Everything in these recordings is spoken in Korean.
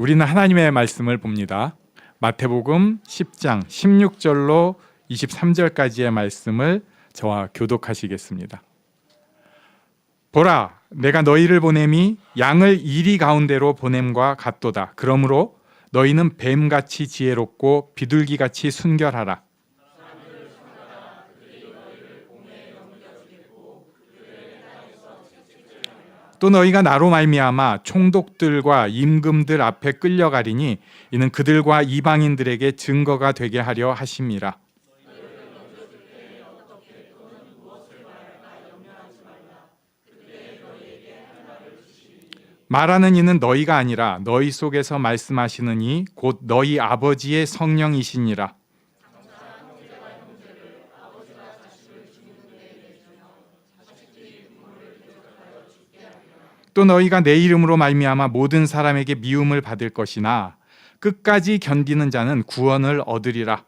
우리는 하나님의 말씀을 봅니다. 마태복음 10장 16절로 23절까지의 말씀을 저와 교독하시겠습니다. 보라, 내가 너희를 보냄이 양을 이리 가운데로 보냄과 같도다. 그러므로 너희는 뱀같이 지혜롭고 비둘기같이 순결하라. 또 너희가 나로 말미암아 총독들과 임금들 앞에 끌려가리니 이는 그들과 이방인들에게 증거가 되게 하려 하심이라. 말하는 이는 너희가 아니라 너희 속에서 말씀하시는 이 곧 너희 아버지의 성령이시니라. 또 너희가 내 이름으로 말미암아 모든 사람에게 미움을 받을 것이나 끝까지 견디는 자는 구원을 얻으리라.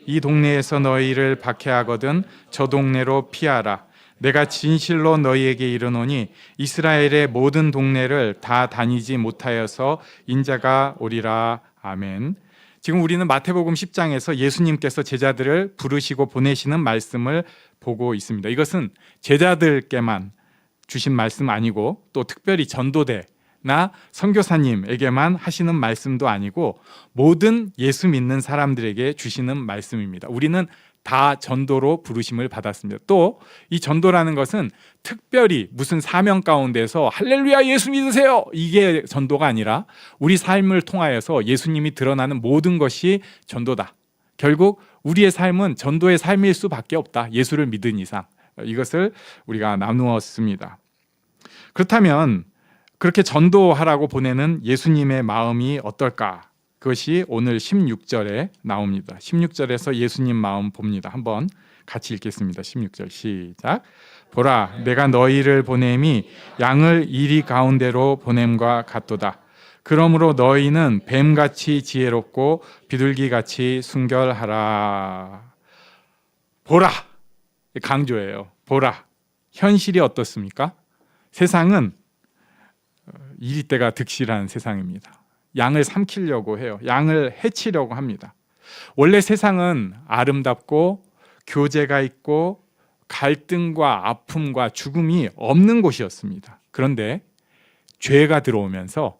이 동네에서 너희를 박해하거든 저 동네로 피하라. 내가 진실로 너희에게 이르노니 이스라엘의 모든 동네를 다 다니지 못하여서 인자가 오리라. 아멘. 지금 우리는 마태복음 10장에서 예수님께서 제자들을 부르시고 보내시는 말씀을 보고 있습니다. 이것은 제자들께만 주신 말씀 아니고 또 특별히 전도대나 선교사님에게만 하시는 말씀도 아니고 모든 예수 믿는 사람들에게 주시는 말씀입니다. 우리는 다 전도로 부르심을 받았습니다. 또 이 전도라는 것은 특별히 무슨 사명 가운데서 할렐루야 예수 믿으세요 이게 전도가 아니라 우리 삶을 통하여서 예수님이 드러나는 모든 것이 전도다. 결국 우리의 삶은 전도의 삶일 수밖에 없다. 예수를 믿은 이상. 이것을 우리가 나누었습니다. 그렇다면 그렇게 전도하라고 보내는 예수님의 마음이 어떨까? 그것이 오늘 16절에 나옵니다. 16절에서 예수님 마음 봅니다. 한번 같이 읽겠습니다. 16절 시작. 보라, 내가 너희를 보냄이 양을 이리 가운데로 보냄과 같도다. 그러므로 너희는 뱀같이 지혜롭고 비둘기같이 순결하라. 보라! 강조예요. 보라. 현실이 어떻습니까? 세상은 이리때가 득실한 세상입니다. 양을 삼키려고 해요. 양을 해치려고 합니다. 원래 세상은 아름답고 교제가 있고 갈등과 아픔과 죽음이 없는 곳이었습니다. 그런데 죄가 들어오면서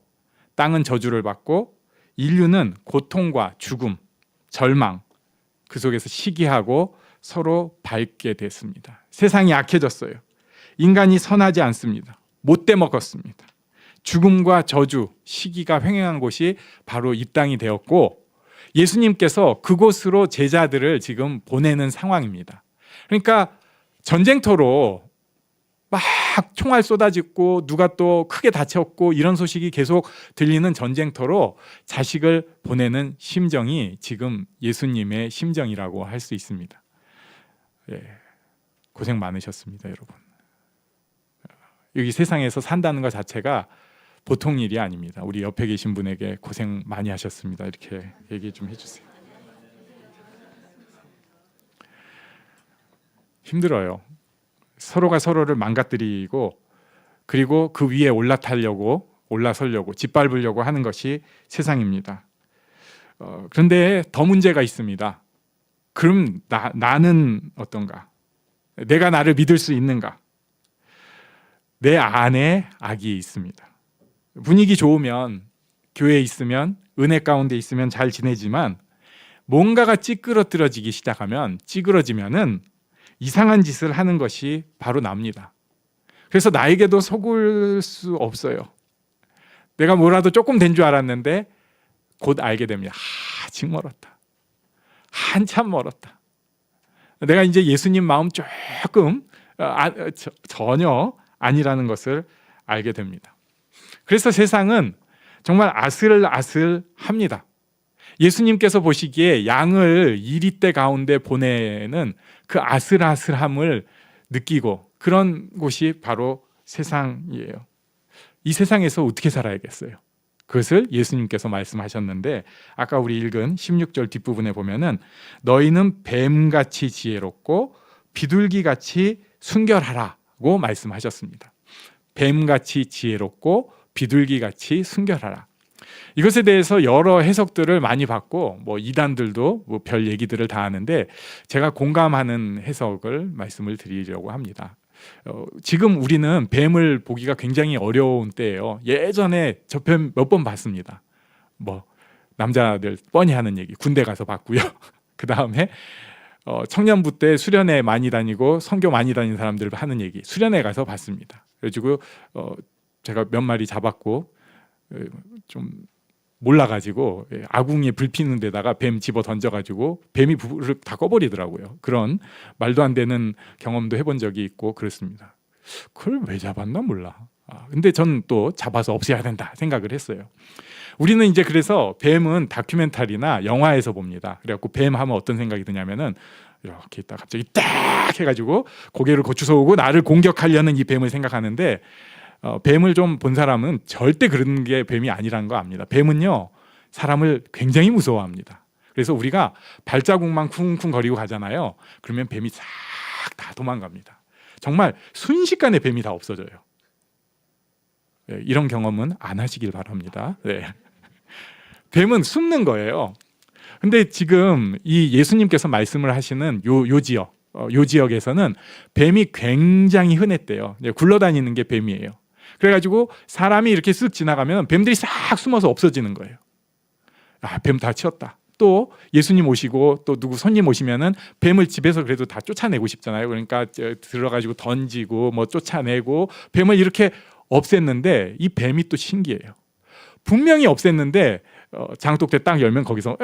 땅은 저주를 받고 인류는 고통과 죽음, 절망, 그 속에서 시기하고 서로 밟게 됐습니다. 세상이 약해졌어요. 인간이 선하지 않습니다. 못돼 먹었습니다. 죽음과 저주, 시기가 횡행한 곳이 바로 이 땅이 되었고 예수님께서 그곳으로 제자들을 지금 보내는 상황입니다. 그러니까 전쟁터로 막 총알 쏟아지고 누가 또 크게 다쳤고 이런 소식이 계속 들리는 전쟁터로 자식을 보내는 심정이 지금 예수님의 심정이라고 할 수 있습니다. 예, 고생 많으셨습니다, 여러분. 여기 세상에서 산다는 것 자체가 보통 일이 아닙니다. 우리 옆에 계신 분에게 고생 많이 하셨습니다. 이렇게 얘기 좀 해주세요. 힘들어요. 서로가 서로를 망가뜨리고 그리고 그 위에 올라서려고 짓밟으려고 하는 것이 세상입니다. 그런데 더 문제가 있습니다. 그럼 나는 어떤가? 내가 나를 믿을 수 있는가? 내 안에 악이 있습니다. 분위기 좋으면 교회에 있으면 은혜 가운데 있으면 잘 지내지만 뭔가가 찌그러뜨려지기 시작하면 찌그러지면은 이상한 짓을 하는 것이 바로 납니다. 그래서 나에게도 속을 수 없어요. 내가 뭐라도 조금 된 줄 알았는데 곧 알게 됩니다. 아직 멀었다. 한참 멀었다. 내가 이제 예수님 마음 조금 전혀 아니라는 것을 알게 됩니다. 그래서 세상은 정말 아슬아슬합니다. 예수님께서 보시기에 양을 이리때 가운데 보내는 그 아슬아슬함을 느끼고 그런 곳이 바로 세상이에요. 이 세상에서 어떻게 살아야겠어요? 그것을 예수님께서 말씀하셨는데 아까 우리 읽은 16절 뒷부분에 보면은 너희는 뱀같이 지혜롭고 비둘기같이 순결하라고 말씀하셨습니다. 뱀같이 지혜롭고 비둘기같이 순결하라. 이것에 대해서 여러 해석들을 많이 받고 뭐 이단들도 뭐 별 얘기들을 다 하는데 제가 공감하는 해석을 말씀을 드리려고 합니다. 지금 우리는 뱀을 보기가 굉장히 어려운 때예요. 예전에 저 뱀 몇 번 봤습니다. 뭐 남자들 뻔히 하는 얘기 군대 가서 봤고요. 그 다음에 청년부 때 수련회 많이 다니고 선교 많이 다니는 사람들 하는 얘기 수련회 가서 봤습니다. 그래가지고 제가 몇 마리 잡았고 좀 몰라가지고 아궁이에 불 피는 데다가 뱀 집어 던져가지고 뱀이 불을 다 꺼버리더라고요. 그런 말도 안 되는 경험도 해본 적이 있고 그렇습니다. 그걸 왜 잡았나 몰라. 근데 전 또 잡아서 없애야 된다 생각을 했어요. 우리는 이제 그래서 뱀은 다큐멘터리나 영화에서 봅니다. 그래갖고 뱀 하면 어떤 생각이 드냐면은 이렇게 있다 갑자기 딱 해가지고 고개를 고추서오고 나를 공격하려는 이 뱀을 생각하는데 뱀을 좀 본 사람은 절대 그런 게 뱀이 아니라는 거 압니다. 뱀은요 사람을 굉장히 무서워합니다. 그래서 우리가 발자국만 쿵쿵 거리고 가잖아요. 그러면 뱀이 싹 다 도망갑니다. 정말 순식간에 뱀이 다 없어져요. 네, 이런 경험은 안 하시길 바랍니다. 네. 뱀은 숨는 거예요. 근데 지금 이 예수님께서 말씀을 하시는 요 지역에서는 뱀이 굉장히 흔했대요. 굴러다니는 게 뱀이에요. 그래가지고 사람이 이렇게 쓱 지나가면 뱀들이 싹 숨어서 없어지는 거예요. 뱀 다 치웠다. 또 예수님 오시고 또 누구 손님 오시면은 뱀을 집에서 그래도 다 쫓아내고 싶잖아요. 그러니까 들어가지고 던지고 뭐 쫓아내고 뱀을 이렇게 없앴는데 이 뱀이 또 신기해요. 분명히 없앴는데 장독대 딱 열면 거기서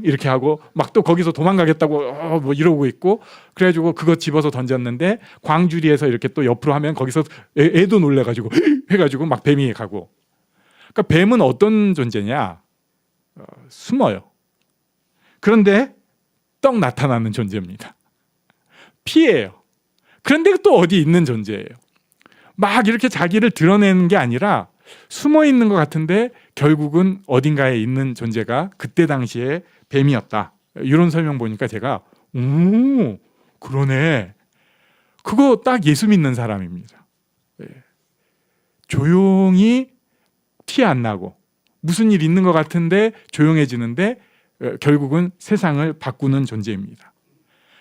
이렇게 하고 막 또 거기서 도망가겠다고 뭐 이러고 있고 그래가지고 그거 집어서 던졌는데 광주리에서 이렇게 또 옆으로 하면 거기서 애도 놀래가지고 해가지고 막 뱀이 가고. 그러니까 뱀은 어떤 존재냐? 숨어요. 그런데 떡 나타나는 존재입니다. 피해요. 그런데 또 어디 있는 존재예요. 막 이렇게 자기를 드러내는 게 아니라 숨어 있는 것 같은데 결국은 어딘가에 있는 존재가 그때 당시에 뱀이었다. 이런 설명 보니까 제가 그러네. 그거 딱 예수 믿는 사람입니다. 조용히 티 안 나고 무슨 일 있는 것 같은데 조용해지는데 결국은 세상을 바꾸는 존재입니다.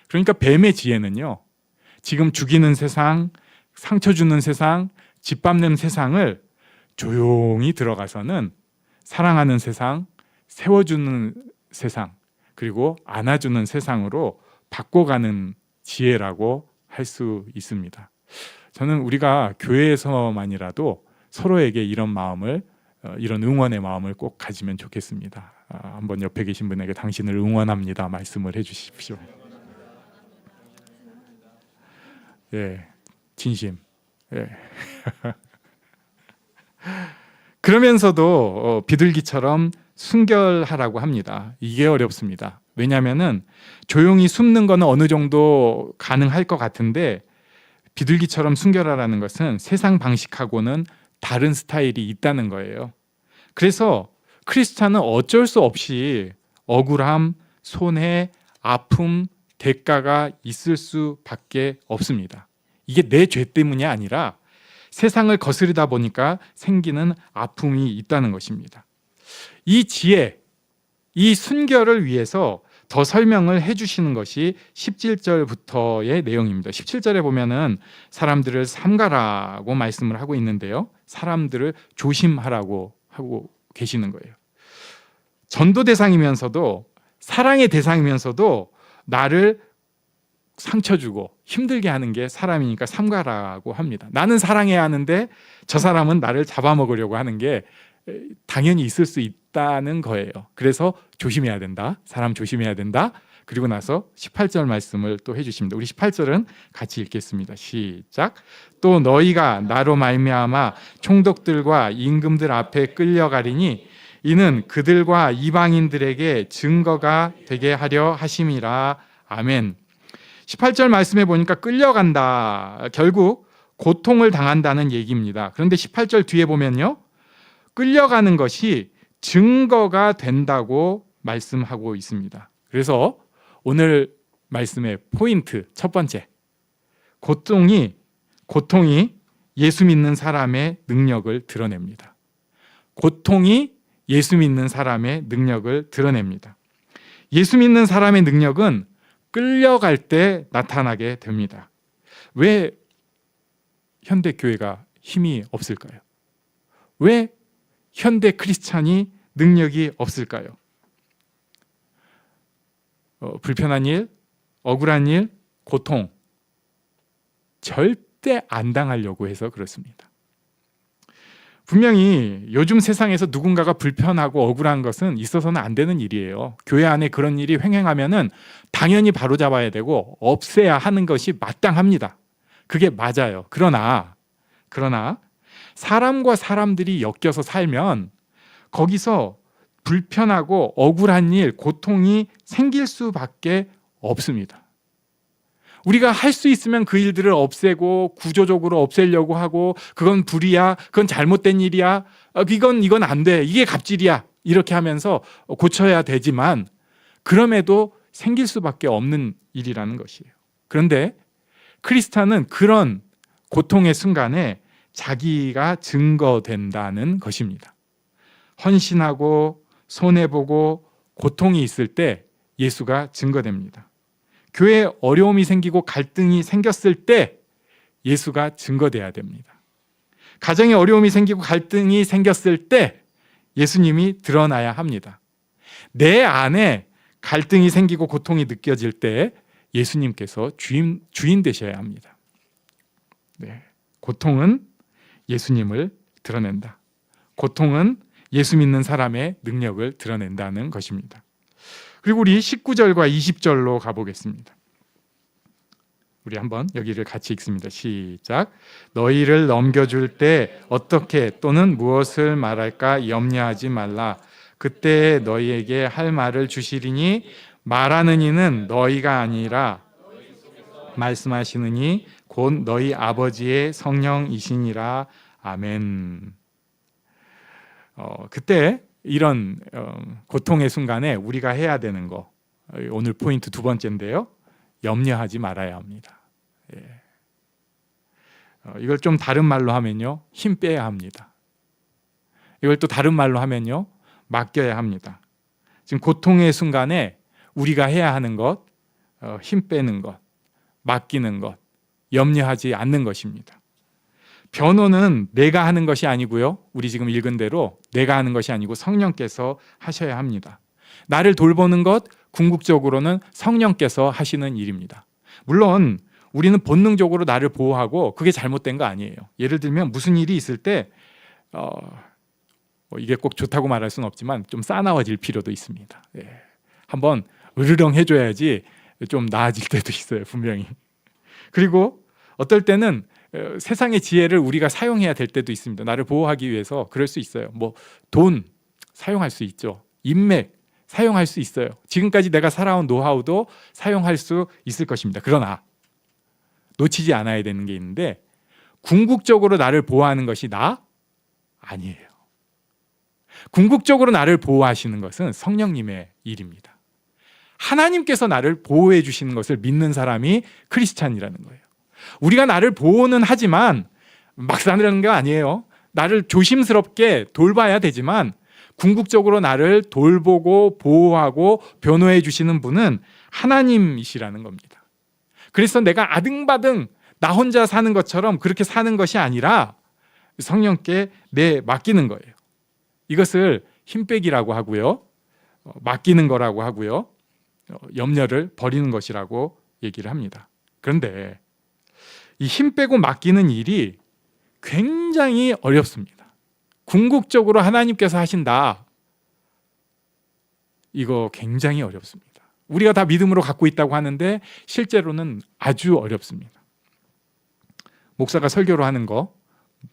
그러니까 뱀의 지혜는요. 지금 죽이는 세상, 상처 주는 세상, 짓밟는 세상을 조용히 들어가서는 사랑하는 세상, 세워주는 세상, 그리고 안아주는 세상으로 바꿔가는 지혜라고 할 수 있습니다. 저는 우리가 교회에서만이라도 서로에게 이런 마음을, 이런 응원의 마음을 꼭 가지면 좋겠습니다. 한번 옆에 계신 분에게 당신을 응원합니다 말씀을 해주십시오. 예, 진심. 예. 그러면서도 비둘기처럼 순결하라고 합니다. 이게 어렵습니다. 왜냐하면은 조용히 숨는 거는 어느 정도 가능할 것 같은데 비둘기처럼 순결하라는 것은 세상 방식하고는 다른 스타일이 있다는 거예요. 그래서 크리스찬은 어쩔 수 없이 억울함, 손해, 아픔, 대가가 있을 수밖에 없습니다. 이게 내 죄 때문이 아니라 세상을 거스르다 보니까 생기는 아픔이 있다는 것입니다. 이 지혜, 이 순결을 위해서 더 설명을 해주시는 것이 17절부터의 내용입니다. 17절에 보면은 사람들을 삼가라고 말씀을 하고 있는데요. 사람들을 조심하라고 하고 계시는 거예요. 전도 대상이면서도 사랑의 대상이면서도 나를 상처 주고 힘들게 하는 게 사람이니까 삼가라고 합니다. 나는 사랑해야 하는데 저 사람은 나를 잡아먹으려고 하는 게 당연히 있을 수 있다는 거예요. 그래서 조심해야 된다. 사람 조심해야 된다. 그리고 나서 18절 말씀을 또 해주십니다. 우리 18절은 같이 읽겠습니다. 시작. 또 너희가 나로 말미암아 총독들과 임금들 앞에 끌려가리니 이는 그들과 이방인들에게 증거가 되게 하려 하심이라. 아멘. 18절 말씀해 보니까 끌려간다. 결국 고통을 당한다는 얘기입니다. 그런데 18절 뒤에 보면요. 끌려가는 것이 증거가 된다고 말씀하고 있습니다. 그래서 오늘 말씀의 포인트 첫 번째. 고통이 예수 믿는 사람의 능력을 드러냅니다. 고통이 예수 믿는 사람의 능력을 드러냅니다. 예수 믿는 사람의 능력은 끌려갈 때 나타나게 됩니다. 왜 현대 교회가 힘이 없을까요? 왜 현대 크리스찬이 능력이 없을까요? 불편한 일, 억울한 일, 고통 절대 안 당하려고 해서 그렇습니다. 분명히 요즘 세상에서 누군가가 불편하고 억울한 것은 있어서는 안 되는 일이에요. 교회 안에 그런 일이 횡행하면은 당연히 바로잡아야 되고 없애야 하는 것이 마땅합니다. 그게 맞아요. 그러나 사람과 사람들이 엮여서 살면 거기서 불편하고 억울한 일, 고통이 생길 수밖에 없습니다. 우리가 할 수 있으면 그 일들을 없애고 구조적으로 없애려고 하고 그건 불이야, 그건 잘못된 일이야, 이건 안 돼, 이게 갑질이야 이렇게 하면서 고쳐야 되지만 그럼에도 생길 수밖에 없는 일이라는 것이에요. 그런데 크리스찬은 그런 고통의 순간에 자기가 증거된다는 것입니다. 헌신하고 손해보고 고통이 있을 때 예수가 증거됩니다. 교회에 어려움이 생기고 갈등이 생겼을 때 예수가 증거돼야 됩니다. 가정에 어려움이 생기고 갈등이 생겼을 때 예수님이 드러나야 합니다. 내 안에 갈등이 생기고 고통이 느껴질 때 예수님께서 주인 되셔야 합니다. 네. 고통은 예수님을 드러낸다. 고통은 예수 믿는 사람의 능력을 드러낸다는 것입니다. 그리고 우리 19절과 20절로 가보겠습니다. 우리 한번 여기를 같이 읽습니다. 시작. 너희를 넘겨줄 때 어떻게 또는 무엇을 말할까 염려하지 말라. 그때 너희에게 할 말을 주시리니 말하는 이는 너희가 아니라 말씀하시는 이 곧 너희 아버지의 성령이시니라. 아멘. 그때 이런 고통의 순간에 우리가 해야 되는 거, 오늘 포인트 두 번째인데요. 염려하지 말아야 합니다. 예. 이걸 좀 다른 말로 하면요, 힘 빼야 합니다. 이걸 또 다른 말로 하면요, 맡겨야 합니다. 지금 고통의 순간에 우리가 해야 하는 것, 힘 빼는 것, 맡기는 것, 염려하지 않는 것입니다. 변호는 내가 하는 것이 아니고요, 우리 지금 읽은 대로 내가 하는 것이 아니고 성령께서 하셔야 합니다. 나를 돌보는 것, 궁극적으로는 성령께서 하시는 일입니다. 물론 우리는 본능적으로 나를 보호하고 그게 잘못된 거 아니에요. 예를 들면 무슨 일이 있을 때 이게 꼭 좋다고 말할 수는 없지만 좀 싸나워질 필요도 있습니다. 예. 한번 으르렁 해줘야지 좀 나아질 때도 있어요, 분명히. 그리고 어떨 때는 세상의 지혜를 우리가 사용해야 될 때도 있습니다. 나를 보호하기 위해서 그럴 수 있어요. 돈 사용할 수 있죠. 인맥 사용할 수 있어요. 지금까지 내가 살아온 노하우도 사용할 수 있을 것입니다. 그러나 놓치지 않아야 되는 게 있는데, 궁극적으로 나를 보호하는 것이 나 아니에요. 궁극적으로 나를 보호하시는 것은 성령님의 일입니다. 하나님께서 나를 보호해 주시는 것을 믿는 사람이 크리스찬이라는 거예요. 우리가 나를 보호는 하지만 막 사는 게 아니에요. 나를 조심스럽게 돌봐야 되지만 궁극적으로 나를 돌보고 보호하고 변호해 주시는 분은 하나님이시라는 겁니다. 그래서 내가 아등바등 나 혼자 사는 것처럼 그렇게 사는 것이 아니라 성령께 맡기는 거예요. 이것을 힘 빼기라고 하고요, 맡기는 거라고 하고요, 염려를 버리는 것이라고 얘기를 합니다. 그런데 이 힘 빼고 맡기는 일이 굉장히 어렵습니다. 궁극적으로 하나님께서 하신다, 이거 굉장히 어렵습니다. 우리가 다 믿음으로 갖고 있다고 하는데 실제로는 아주 어렵습니다. 목사가 설교로 하는 거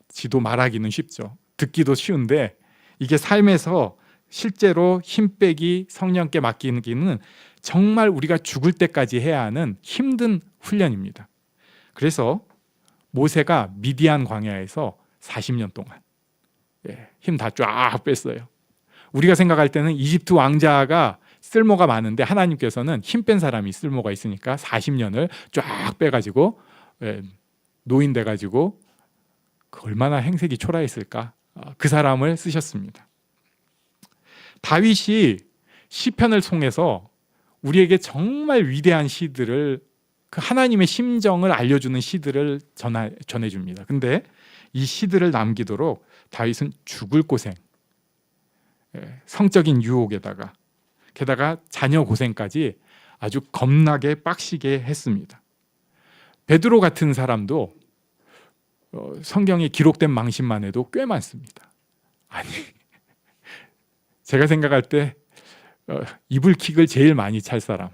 지도 말하기는 쉽죠. 듣기도 쉬운데 이게 삶에서 실제로 힘 빼기, 성령께 맡기기는 정말 우리가 죽을 때까지 해야 하는 힘든 훈련입니다. 그래서 모세가 미디안 광야에서 40년 동안 힘 다 쫙 뺐어요. 우리가 생각할 때는 이집트 왕자가 쓸모가 많은데 하나님께서는 힘 뺀 사람이 쓸모가 있으니까 40년을 쫙 빼가지고 노인 돼가지고 얼마나 행색이 초라했을까, 그 사람을 쓰셨습니다. 다윗이 시편을 통해서 우리에게 정말 위대한 시들을, 그 하나님의 심정을 알려주는 시들을 전해줍니다. 근데 이 시들을 남기도록 다윗은 죽을 고생, 성적인 유혹에다가 게다가 자녀 고생까지 아주 겁나게 빡시게 했습니다. 베드로 같은 사람도 성경에 기록된 망신만 해도 꽤 많습니다. 아니, 제가 생각할 때 이불킥을 제일 많이 찰 사람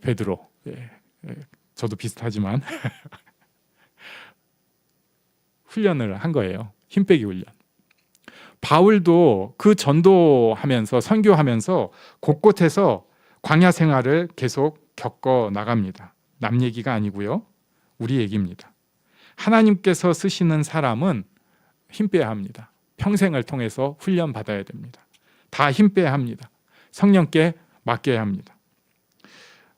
베드로. 저도 비슷하지만 훈련을 한 거예요. 힘빼기 훈련. 바울도 그 전도하면서 선교하면서 곳곳에서 광야 생활을 계속 겪어 나갑니다. 남 얘기가 아니고요, 우리 얘기입니다. 하나님께서 쓰시는 사람은 힘 빼야 합니다. 평생을 통해서 훈련 받아야 됩니다. 다 힘 빼야 합니다. 성령께 맡겨야 합니다.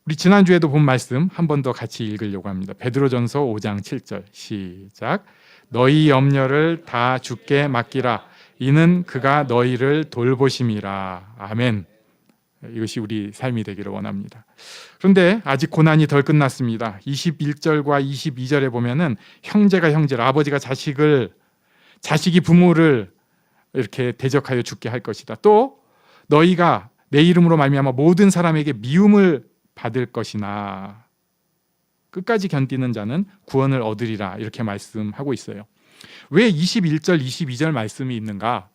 우리 지난주에도 본 말씀 한 번 더 같이 읽으려고 합니다. 베드로전서 5장 7절 시작. 너희 염려를 다 주께 맡기라. 이는 그가 너희를 돌보심이라. 아멘. 이것이 우리 삶이 되기를 원합니다. 그런데 아직 고난이 덜 끝났습니다. 21절과 22절에 보면은 형제가 형제를, 아버지가 자식을, 자식이 부모를 이렇게 대적하여 죽게 할 것이다. 또 너희가 내 이름으로 말미암아 모든 사람에게 미움을 받을 것이나 끝까지 견디는 자는 구원을 얻으리라. 이렇게 말씀하고 있어요. 왜 21절, 22절 말씀이 있는가?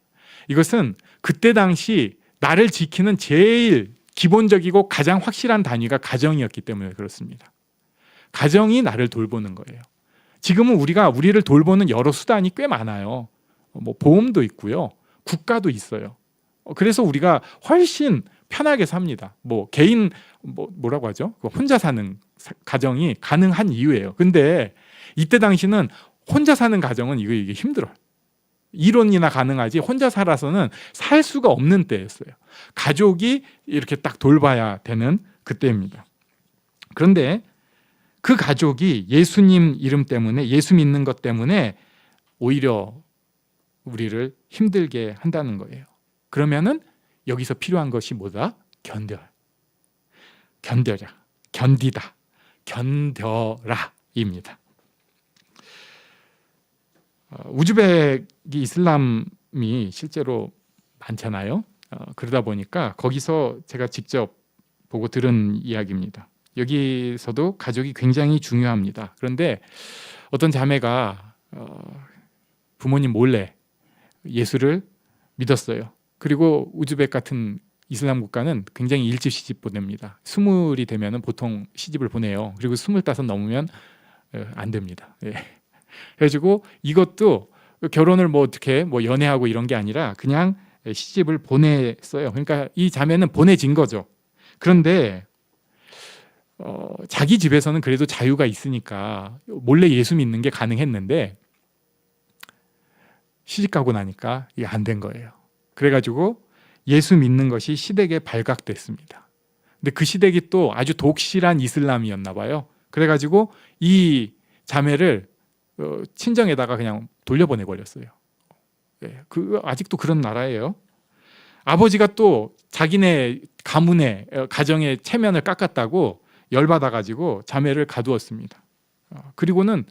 이것은 그때 당시 나를 지키는 제일 기본적이고 가장 확실한 단위가 가정이었기 때문에 그렇습니다. 가정이 나를 돌보는 거예요. 지금은 우리를 돌보는 여러 수단이 꽤 많아요. 뭐 보험도 있고요, 국가도 있어요. 그래서 우리가 훨씬 편하게 삽니다. 뭐 개인 뭐라고 하죠? 혼자 사는 가정이 가능한 이유예요. 근데 이때 당시는 혼자 사는 가정은 이게 힘들어요. 이론이나 가능하지 혼자 살아서는 살 수가 없는 때였어요. 가족이 이렇게 딱 돌봐야 되는 그때입니다. 그런데 그 가족이 예수님 이름 때문에, 예수 믿는 것 때문에 오히려 우리를 힘들게 한다는 거예요. 그러면은 여기서 필요한 것이 뭐다? 견뎌라, 견디다, 견뎌라입니다. 우즈벡이 이슬람이 실제로 많잖아요. 그러다 보니까 거기서 제가 직접 보고 들은 이야기입니다. 여기서도 가족이 굉장히 중요합니다. 그런데 어떤 자매가 부모님 몰래 예수를 믿었어요. 그리고 우즈벡 같은 이슬람 국가는 굉장히 일찍 시집 보냅니다. 20이 되면 보통 시집을 보내요. 그리고 25 넘으면 안 됩니다. 그래가지고 이것도 결혼을 어떻게 연애하고 이런 게 아니라 그냥 시집을 보냈어요. 그러니까 이 자매는 보내진 거죠. 그런데 자기 집에서는 그래도 자유가 있으니까 몰래 예수 믿는 게 가능했는데 시집 가고 나니까 이게 안 된 거예요. 그래가지고 예수 믿는 것이 시댁에 발각됐습니다. 근데 그 시댁이 또 아주 독실한 이슬람이었나 봐요. 그래가지고 이 자매를 친정에다가 그냥 돌려보내 버렸어요. 아직도 그런 나라예요. 아버지가 또 자기네 가문의 가정의 체면을 깎았다고 열받아가지고 자매를 가두었습니다. 그리고는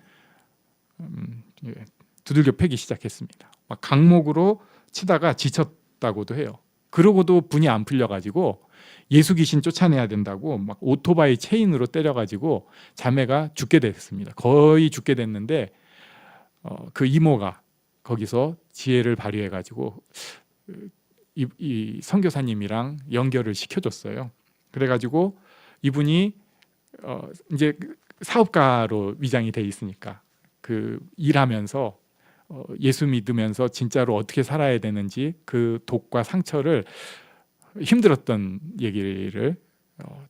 두들겨 패기 시작했습니다. 막 강목으로 치다가 지쳤다고도 해요. 그러고도 분이 안 풀려가지고 예수 귀신 쫓아내야 된다고 막 오토바이 체인으로 때려가지고 자매가 죽게 됐습니다. 거의 죽게 됐는데 그 이모가 거기서 지혜를 발휘해가지고 이 선교사님이랑 연결을 시켜줬어요. 그래가지고 이분이 이제 사업가로 위장이 돼 있으니까 그 일하면서 예수 믿으면서 진짜로 어떻게 살아야 되는지 그 독과 상처를, 힘들었던 얘기를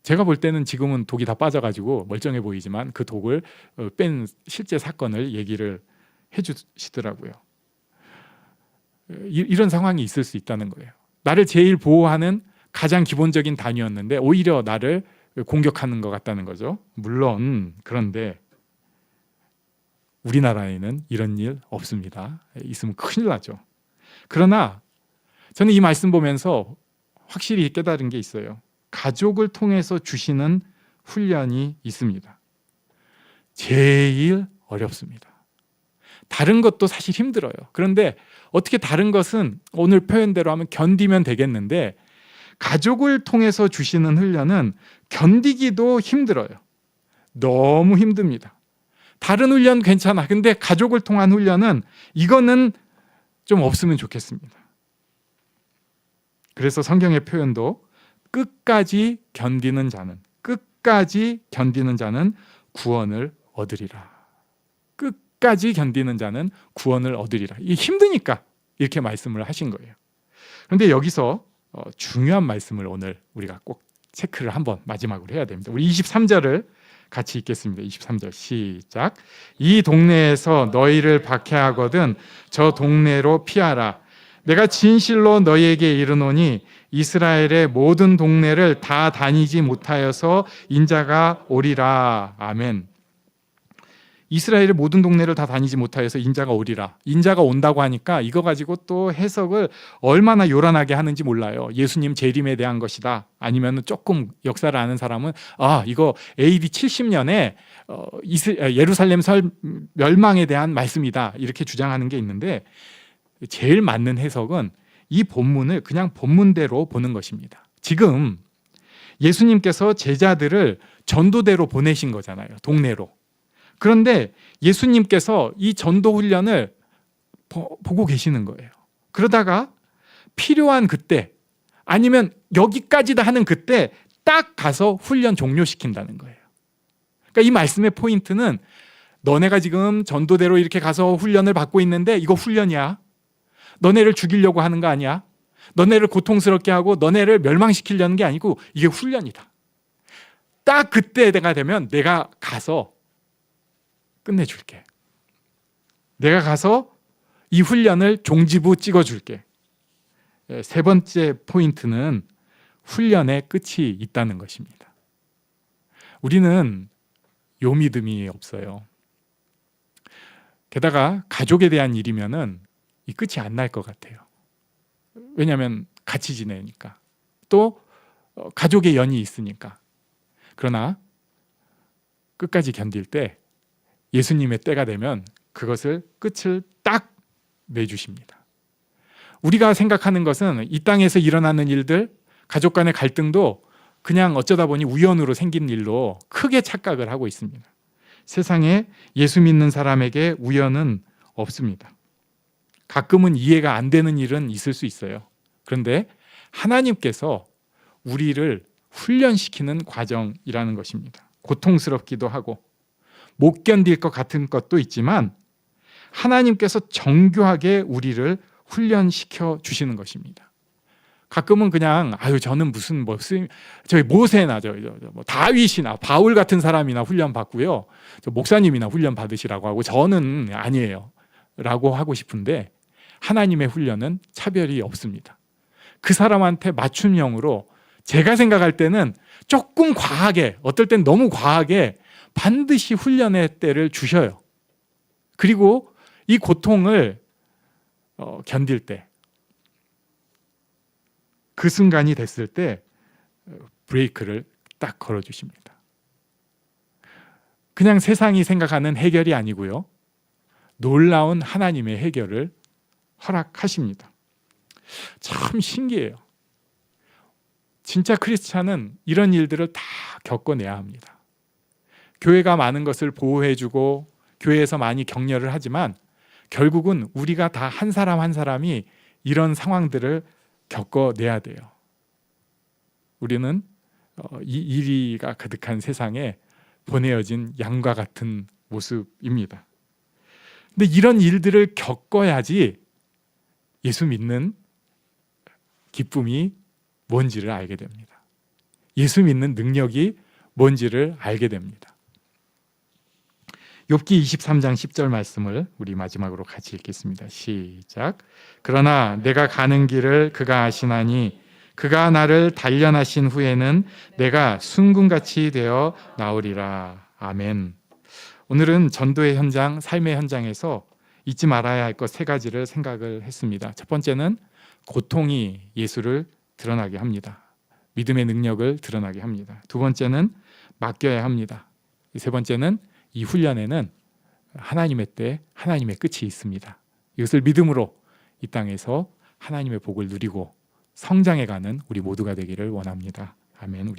제가 볼 때는 지금은 독이 다 빠져가지고 멀쩡해 보이지만 그 독을 뺀 실제 사건을 얘기를 해주시더라고요. 이런 상황이 있을 수 있다는 거예요. 나를 제일 보호하는 가장 기본적인 단위였는데 오히려 나를 공격하는 것 같다는 거죠. 물론 그런데 우리나라에는 이런 일 없습니다. 있으면 큰일 나죠. 그러나 저는 이 말씀 보면서 확실히 깨달은 게 있어요. 가족을 통해서 주시는 훈련이 있습니다. 제일 어렵습니다. 다른 것도 사실 힘들어요. 그런데 어떻게 다른 것은 오늘 표현대로 하면 견디면 되겠는데, 가족을 통해서 주시는 훈련은 견디기도 힘들어요. 너무 힘듭니다. 다른 훈련 괜찮아. 근데 가족을 통한 훈련은 이거는 좀 없으면 좋겠습니다. 그래서 성경의 표현도 끝까지 견디는 자는 구원을 얻으리라. 끝까지 견디는 자는 구원을 얻으리라. 이게 힘드니까 이렇게 말씀을 하신 거예요. 그런데 여기서 중요한 말씀을 오늘 우리가 꼭 체크를 한번 마지막으로 해야 됩니다. 우리 23절을 같이 읽겠습니다. 23절 시작. 이 동네에서 너희를 박해하거든 저 동네로 피하라. 내가 진실로 너희에게 이르노니 이스라엘의 모든 동네를 다 다니지 못하여서 인자가 오리라. 아멘. 이스라엘의 모든 동네를 다 다니지 못하여서 인자가 오리라. 인자가 온다고 하니까 이거 가지고 또 해석을 얼마나 요란하게 하는지 몰라요. 예수님 재림에 대한 것이다. 아니면 조금 역사를 아는 사람은 이거 AD 70년에 예루살렘 멸망에 대한 말씀이다. 이렇게 주장하는 게 있는데, 제일 맞는 해석은 이 본문을 그냥 본문대로 보는 것입니다. 지금 예수님께서 제자들을 전도대로 보내신 거잖아요. 동네로. 그런데 예수님께서 이 전도 훈련을 보고 계시는 거예요. 그러다가 필요한 그때, 아니면 여기까지다 하는 그때 딱 가서 훈련 종료시킨다는 거예요. 그러니까 이 말씀의 포인트는 너네가 지금 전도대로 이렇게 가서 훈련을 받고 있는데 이거 훈련이야. 너네를 죽이려고 하는 거 아니야. 너네를 고통스럽게 하고 너네를 멸망시키려는 게 아니고 이게 훈련이다. 딱 그때가 되면 내가 가서 끝내줄게. 내가 가서 이 훈련을 종지부 찍어줄게. 세 번째 포인트는 훈련의 끝이 있다는 것입니다. 우리는 요 믿음이 없어요. 게다가 가족에 대한 일이면은 이 끝이 안 날 것 같아요. 왜냐하면 같이 지내니까, 또 가족의 연이 있으니까. 그러나 끝까지 견딜 때 예수님의 때가 되면 그것을 끝을 딱 내주십니다. 우리가 생각하는 것은 이 땅에서 일어나는 일들, 가족 간의 갈등도 그냥 어쩌다 보니 우연으로 생긴 일로 크게 착각을 하고 있습니다. 세상에 예수 믿는 사람에게 우연은 없습니다. 가끔은 이해가 안 되는 일은 있을 수 있어요. 그런데 하나님께서 우리를 훈련시키는 과정이라는 것입니다. 고통스럽기도 하고 못 견딜 것 같은 것도 있지만 하나님께서 정교하게 우리를 훈련시켜 주시는 것입니다. 가끔은 그냥 저는 무슨 저희 모세나 다윗이나 바울 같은 사람이나 훈련 받고요, 목사님이나 훈련 받으시라고 하고 저는 아니에요 라고 하고 싶은데, 하나님의 훈련은 차별이 없습니다. 그 사람한테 맞춤형으로 제가 생각할 때는 조금 과하게, 어떨 땐 너무 과하게 반드시 훈련의 때를 주셔요. 그리고 이 고통을 견딜 때, 그 순간이 됐을 때 브레이크를 딱 걸어주십니다. 그냥 세상이 생각하는 해결이 아니고요, 놀라운 하나님의 해결을 허락하십니다. 참 신기해요. 진짜 크리스찬은 이런 일들을 다 겪어내야 합니다. 교회가 많은 것을 보호해주고 교회에서 많이 격려를 하지만 결국은 우리가 다 한 사람 한 사람이 이런 상황들을 겪어내야 돼요. 우리는 이리가 가득한 세상에 보내어진 양과 같은 모습입니다. 근데 이런 일들을 겪어야지 예수 믿는 기쁨이 뭔지를 알게 됩니다. 예수 믿는 능력이 뭔지를 알게 됩니다. 욥기 23장 10절 말씀을 우리 마지막으로 같이 읽겠습니다. 시작. 그러나 내가 가는 길을 그가 아시나니 그가 나를 단련하신 후에는 내가 순금같이 되어 나오리라. 아멘. 오늘은 전도의 현장, 삶의 현장에서 잊지 말아야 할 것 세 가지를 생각을 했습니다. 첫 번째는 고통이 예수를 드러나게 합니다. 믿음의 능력을 드러나게 합니다. 두 번째는 맡겨야 합니다. 세 번째는 이 훈련에는 하나님의 때 하나님의 끝이 있습니다. 이것을 믿음으로 이 땅에서 하나님의 복을 누리고 성장해가는 우리 모두가 되기를 원합니다. 아멘.